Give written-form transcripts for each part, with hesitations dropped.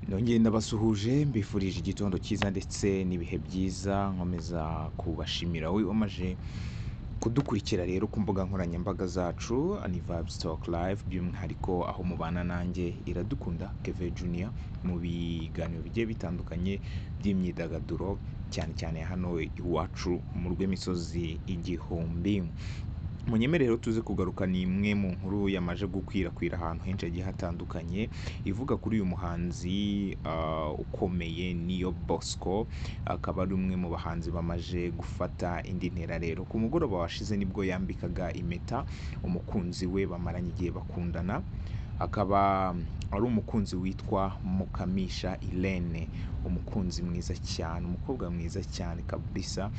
Nongeye ndabasuhuje mbifurije igitondo cyiza ndetse n'ibihe byiza nkomeza kubashimira wowe wamaje kudukurikira rero ku mbuga nkoranyambaga zacu ni Vibes Talk Live by'umwihariko aho mubana nanjye Iradukunda Keve Junior mu biganiro bigiye bitandukanye by'imyidagaduro cyane cyane hano iwacu mu rw'imisozi igihumbi. Munyemerero tuze kugaruka ni imwe mu nkuru yamaje gukwirakwira ahantu henshi hagiye hatandukanye ivuga kuri uyu muhanzi ukomeye Niyo Bosco, akaba ari umwe mu bahanzi bamaje gufata indi ntera. Rero ku mugoroba washize nibwo yambikaga impeta umukunzi we bamaranye igihe bakundana, akaba ari umukunzi witwa Mukamisha Irene, umukunzi mwiza cyane, umukobwa mwiza cyane kabisa.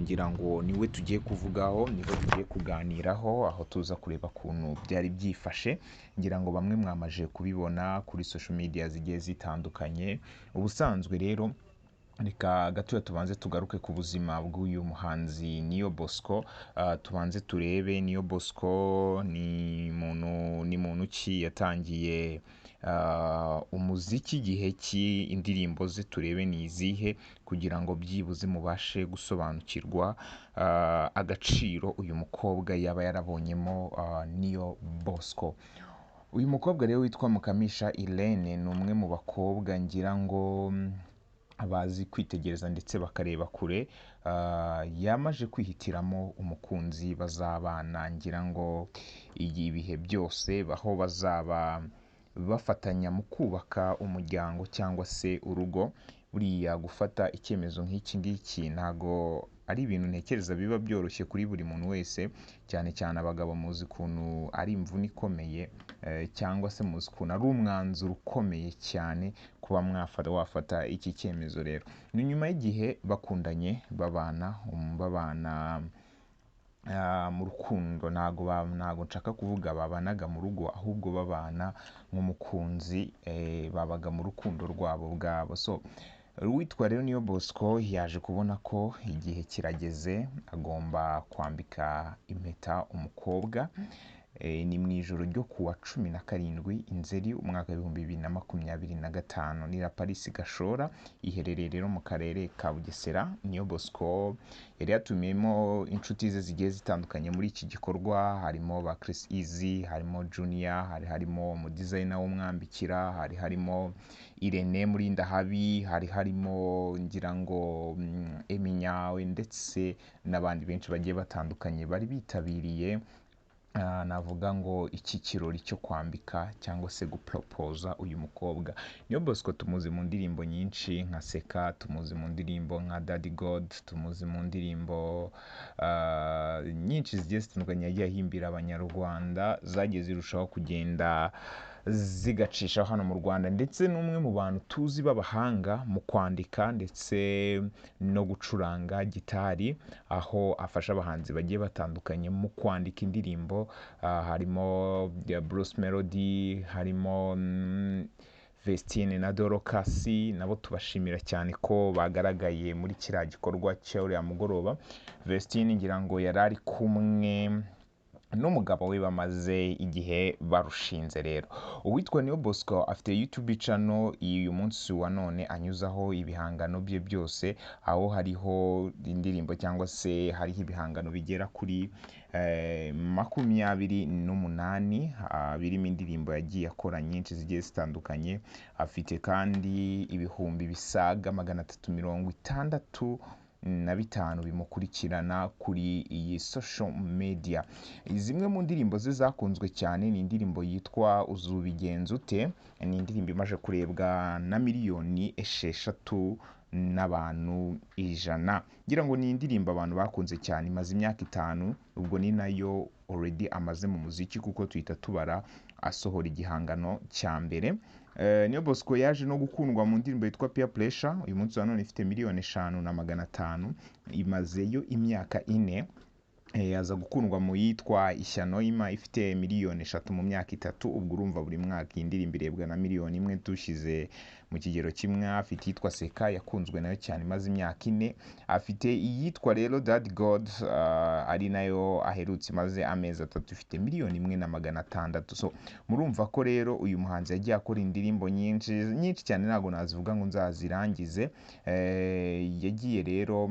Ngira ngo niwe tugiye kuvugaho, niwe tugiye kuganiraho, aho tuza kureba ukuntu byari byifashe. Ngira ngo bamwe mwamaje kubibona kuri social media zigiye zitandukanye. Ubusanzwe rero reka gatoya tubanze tugaruke ku buzima bw'uyu muhanzi Niyo Bosco. Tubanze turebe Niyo Bosco ni muntu ki, yatangiye umuziki igihe ki, indirimbo ze turebe ni izihe kugira ngo byibuze mubashe gusobanukirwa agaciro uyu mukobwa yaba yarabonyemo Niyo Bosco. Uyu mukobwa rero witwa Mukamisha Irene ni umwe mu bakobwa ngira ngo bazi kwitegereza ndetse bakareba kure. Yamaje kwihitiramo umukunzi bazabana, ngira ngo ibihe byose aho bazaba bafatanya mu kubaka umuryango cyangwa se urugo. Buriya gufata icyemezo nk'iki ngiki ntago ari ibintu ntekereza biba byoroshye kuri buri muntu wese, cyane cyane abagabo muzi ukuntu ari imvune ikomeye, cyangwa se muzi ukuntu ari umwanzuro ukomeye cyane kuba wafata iki cyemezo. Rero ni nyuma y'igihe bakundanye babana mu rukundo, ntago nshaka kuvuga babanaga mu rugo, ahubwo babana nk'umukunzi, babaga mu rukundo rwabo ubwabo. So uwitwa rero Niyo Bosco yaje kubona ko igihe kirageze agomba kwambika impeta umukobwa. Ni mu ijoro ryo kuwa 17 Nzeri umwaka w'2025 ni La Paris Gashora, iherereye rero mu karere ka Bugesera. Niyo Bosco yari yatumiyemo inshuti ze zigiye zitandukanye muri iki gikorwa, harimo ba Chris Easy, harimo Junior, harimo umudizayina w'umwambikira, harimo Irene Murindahabi, harimo ngira ngo Eminyawe ndetse n'abandi benshi bagiye batandukanye bari bitabiriye navuga ngo iki kirori cyo kwambika cyangwa se gupropoza uyu mukobwa. Niyo Bosco tumuzi mu ndirimbo nyinshi nka Seka, tumuzi mu ndirimbo nka Daddy God, tumuzi mu ndirimbo nyinshi zigiye zitandukanye yagiye ahimbira abanyarwanda, zagiye zirushaho kugenda zigacisha hano mu Rwanda, ndetse n'umwe mu bantu tuzi b'abahanga mu kwandika ndetse no gucuranga gitari, aho afasha abahanzi bagiye batandukanye mu kwandika indirimbo. Harimo Bruce Melody, harimo Vestine na Dorcas, nabo tubashimira cyane ko bagaragaye muri kiriya gikorwa cy'uriya mugoroba. Vestine ngira ngo yari ari kumwe n'umugabo we bamaze igihe barushinze. Rero uwitwa Niyo Bosco afite YouTube channel uyu munsi wa none anyuzaho ibihangano bye byose, aho hariho indirimbo cyangwa se hariho ibihangano bigera kuri 28 birimo indirimbo yagiye akora nyinshi zigiye zitandukanye. Afite kandi ibihumbi bisaga 365 bimukurikirana kuri iyi social media. Zimwe mu ndirimbo ze zakunzwe cyane ni indirimbo yitwa Uzubigenza ute, ni indirimbo imaze kurebwa na miliyoni 6 n'abantu 100. Ngira ngo ni indirimbo abantu bakunze cyane, imaze imyaka 5, ubwo ni nayo already amaze mu muziki kuko tuhita tubara asohora igihangano cya mbere. Niyo Bosco yaje no gukundwa mu ndirimbo yitwa Peer Pressure, uyu munsi wa none ifite miliyoni 5,500, imazeyo imyaka 4. aza gukundwa mu yitwa Ishyano Ima ifite miliyoni 3 mu myaka 3. Ubwo urumva buri mwaka iyi ndirimbo irebwa na miliyoni 1 dushyize mu kigero kimwe. Afite iyitwa Seka yakunzwe nayo cyane imaze imyaka 4. Afite iyitwa rero Dad God ari nayo aherutse imaze amezi 3 ifite miliyoni 1,600. So murumva ko rero uyu muhanzi yagiye akora indirimbo nyinshi cyane, ntabwo nazivuga ngo nzazirangize. Yagiye rero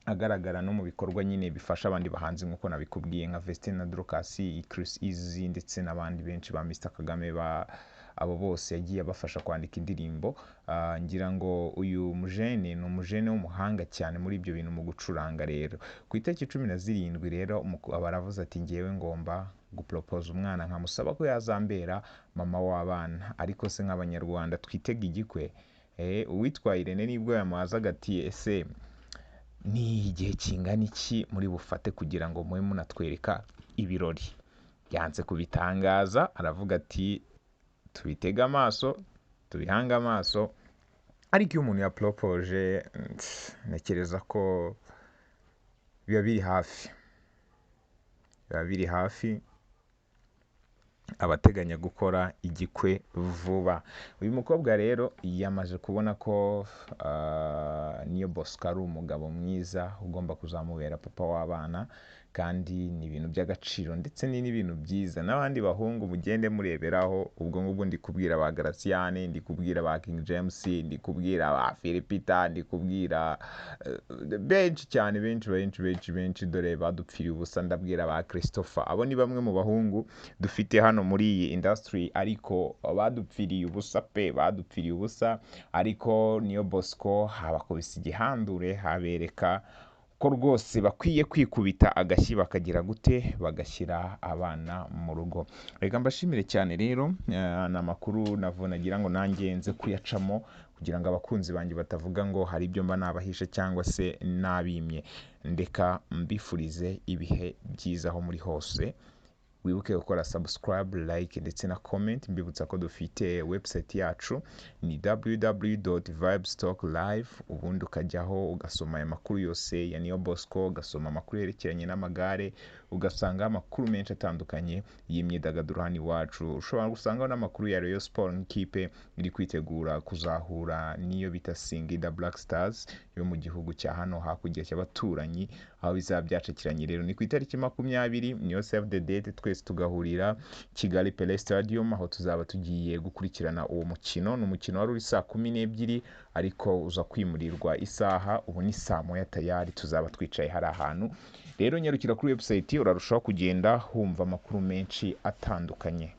agaragara no mu bikorwa nyine bifasha abandi bahanzi nk'uko nabikubwiye nka Vestine na Dorcas, Chris Easy ndetse n'abandi benshi ba Mr Kagame, abo bose yagiye abafasha kwandika indirimbo. Ngira ngo uyu mujene ni umujene w'umuhanga cyane muri ibyo bintu mu gucuranga. Rero ku itariki 17 rero baravuze ati ngewe ngomba gupropose umwana nkamusaba ko yazambera mama w'abana, ariko se nk'abanyarwanda twitega igikwe. Uwitwa Irene nibwo yamuhazaga ati ese ni igihe kingana iki muri bufate kugira ngo mube munatwereka ibirori? Yanze kubitangaza, aravuga ati tubitega amaso tubihanga amaso. Ariko iyo umuntu yapropose ntekereza ko biba biri hafi abateganya gukora igikwe vuba. Uyu mukobwa rero yamaze kubona ko Niyo Bosco ari umugabo mwiza ugomba kuzamubera papa w'abana, kandi ni ibintu by'agaciro ndetse ni n'ibintu byiza. N'abandi bahungu mugende mureberaho. Ubwo ngubwo ndi kubwira ba Graciane, ndi kubwira ba King James, ndi kubwira ba Philipita, ndi kubwira benshi cyane, benshi dore badupfiriye ubusa. Ndabwira ba Christopher. Abo ni bamwe mu bahungu dufite hano muri iyi industry, ariko badupfiriye ubusa ariko Niyo Bosco habakubise igihandure, habereka ko rwose bakwiye kwikubita agashyi bakagira gute, bagashyira abana mu rugo. Reka mbashimire cyane rero. Ni amakuru nagira ngo nanjye nze kuyacamo kugira ngo abakunzi banjye batavuga ngo hari ibyo mba nabahishe cyangwa se nabimye. Ndeka mbifurize ibihe byiza aho muri hose. Wibuke gukora subscribe, like ndetse na comment. Mbibutsa ko dufite website yacu ni www.vibestalklive. ubundi ukajyaho ugasoma aya makuru yose ya Niyo Bosco, ugasoma amakuru yerekeranye n'amagare, ugasanga amakuru menshi atandukanye y'imyidagaduro hano iwacu. Ushobora gusangaho n'amakuru ya Rayon Sport nk'ikipe iri kwitegura kuzahura niyo bita Singida Black Stars yo mu gihugu cya hano hakurya cy'abaturanyi, aho bizaba byacakiranye. Rero ni ku itariki 20 niyo save the date, twese tugahurira Kigali Pele Stadium, aho tuzaba tugiye gukurikirana uwo mukino. Ni umukino wari uri saa 12 ariko uza kwimurirwa isaha, ubu ni saa 1 tayari tuzaba twicaye hari ahantu. Rero nyarukira kuri website urarushaho kugenda humva amakuru menshi atandukanye.